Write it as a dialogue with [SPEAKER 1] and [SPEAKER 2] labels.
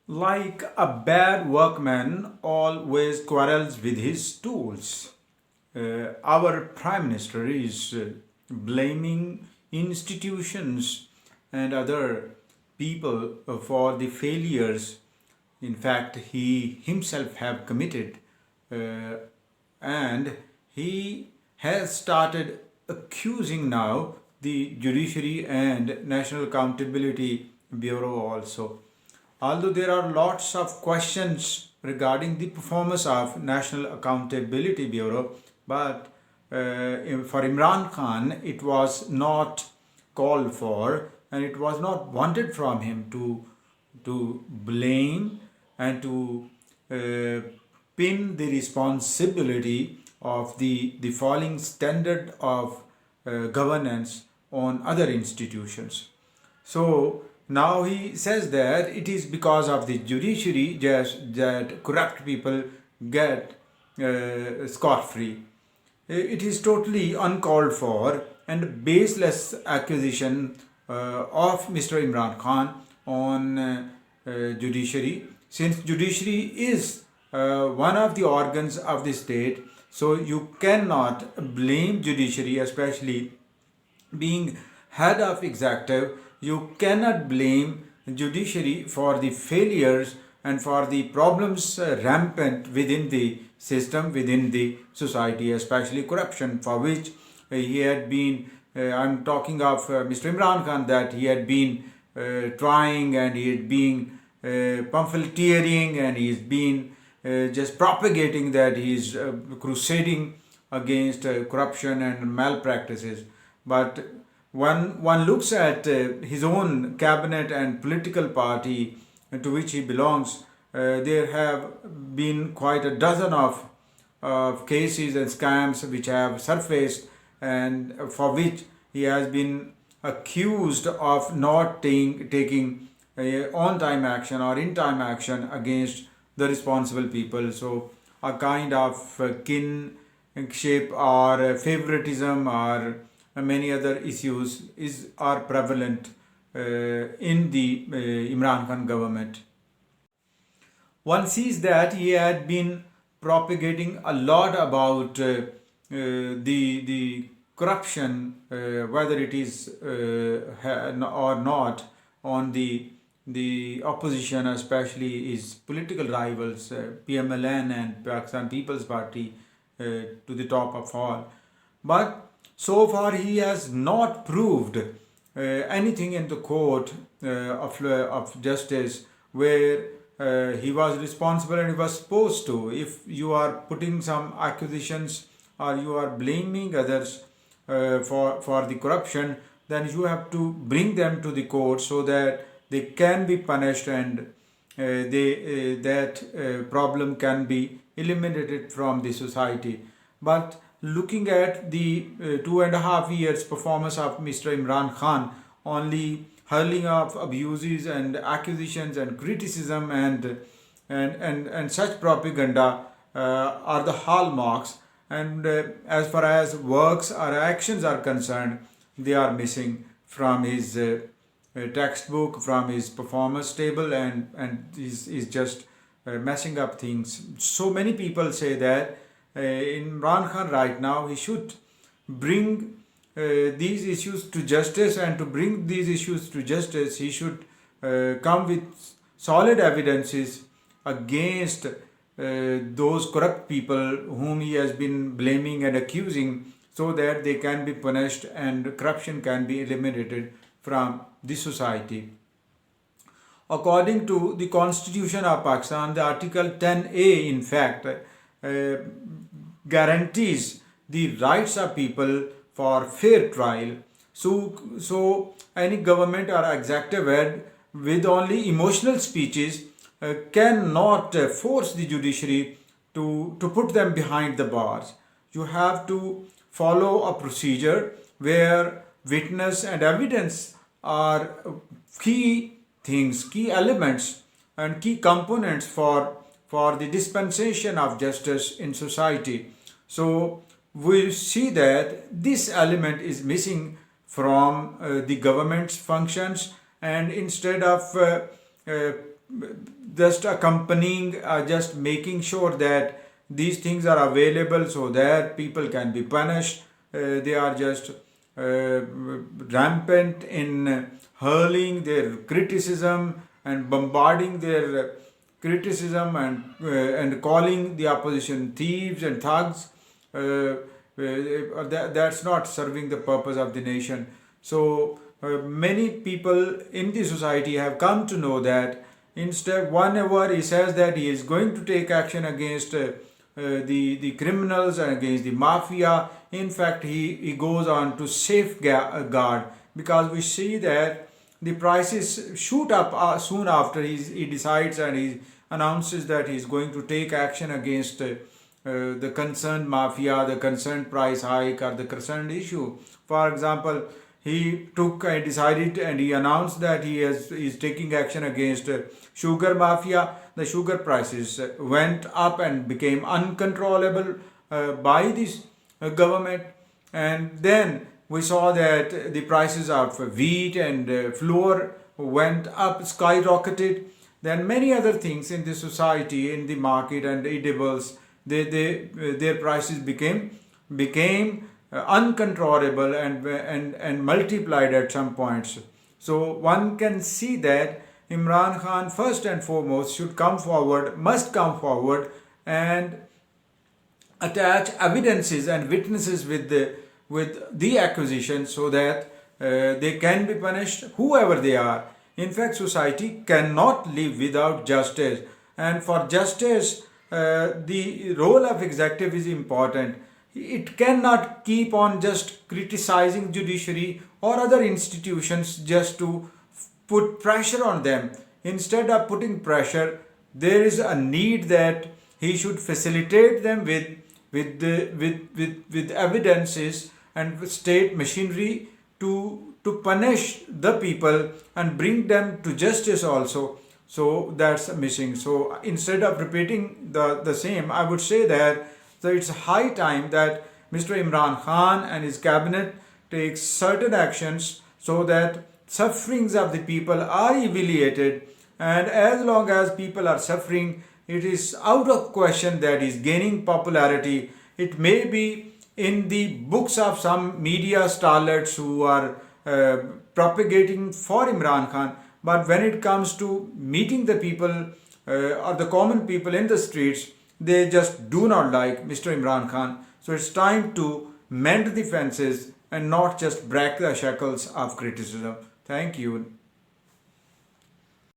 [SPEAKER 1] Like a bad workman always quarrels with his tools. Our Prime Minister is blaming institutions and other people for the failures in fact he himself have committed, uh, and he has started accusing now the judiciary and National Accountability Bureau also. Although there are lots of questions regarding the performance of National Accountability Bureau, but for Imran Khan, it was not called for and it was not wanted from him to blame and to uh, pin the responsibility of the falling standard of governance on other institutions. So now he says that it is because of the judiciary just that corrupt people get scot free. It is totally uncalled for and baseless accusation of Mr. Imran Khan on judiciary, since judiciary is one of the organs of the state. So you cannot blame judiciary, especially being head of executive. You cannot blame judiciary for the failures and for the problems rampant within the system, within the society, especially corruption, for which he had been, I'm talking of Mr. Imran Khan, that he had been trying and he had been pamphleteering and he's been just propagating that he's crusading against corruption and malpractices. But one looks at his own cabinet and political party to which he belongs, there have been quite a dozen of cases and scams which have surfaced and for which he has been accused of not taking on time action or in time action against the responsible people. So, a kind of kinship or favoritism or many other issues are prevalent in the Imran Khan government. One sees that he had been propagating a lot about the corruption, whether it is or not, on the opposition, especially his political rivals, PMLN and Pakistan People's Party, to the top of all. But so far, he has not proved anything in the court of justice where he was responsible and he was supposed to. If you are putting some accusations or you are blaming others for the corruption, then you have to bring them to the court so that they can be punished and that problem can be eliminated from the society. But looking at the 2.5 years performance of Mr. Imran Khan, only hurling of abuses and accusations and criticism and such propaganda are the hallmarks. And as far as works or actions are concerned, they are missing from his textbook, from his performance table, and is just messing up things. So many people say that Imran Khan right now, he should bring these issues to justice, and to bring these issues to justice he should come with solid evidences against those corrupt people whom he has been blaming and accusing, so that they can be punished and corruption can be eliminated from the society. According to the Constitution of Pakistan, the Article 10A, in fact, guarantees the rights of people for fair trial. So any government or executive head with only emotional speeches cannot force the judiciary to put them behind the bars. You have to follow a procedure where witness and evidence are key things, key elements, and key components for the dispensation of justice in society. So we see that this element is missing from the government's functions, and instead of just accompanying, just making sure that these things are available so that people can be punished. They are just rampant in hurling their criticism and bombarding their criticism and calling the opposition thieves and thugs. That's not serving the purpose of the nation. So many people in the society have come to know that instead, whenever he says that he is going to take action against the criminals and against the mafia, in fact, he goes on to safeguard, because we see that the prices shoot up soon after he decides and he announces that he's going to take action against the concerned mafia, the concerned price hike, or the concerned issue. For example, he took and decided and he announced that he is taking action against sugar mafia. The sugar prices went up and became uncontrollable by this government. And then we saw that the prices of wheat and flour went up, skyrocketed. Then many other things in the society, in the market, and edibles, their prices became uncontrollable and multiplied at some points. So one can see that Imran Khan first and foremost must come forward and attach evidences and witnesses with the accusation, so that they can be punished, whoever they are. In fact, society cannot live without justice, and for justice, the role of executive is important. It cannot keep on just criticizing judiciary or other institutions just to put pressure on them. Instead of putting pressure, there is a need that he should facilitate them with evidences and with state machinery to punish the people and bring them to justice also. So that's missing. So instead of repeating the same, I would say that so it's high time that Mr. Imran Khan and his cabinet takes certain actions so that sufferings of the people are alleviated. And as long as people are suffering, it is out of question that is gaining popularity. It may be in the books of some media starlets who are propagating for Imran Khan, but when it comes to meeting the people or the common people in the streets, they just do not like Mr. Imran Khan. So it's time to mend the fences and not just break the shackles of criticism. Thank you.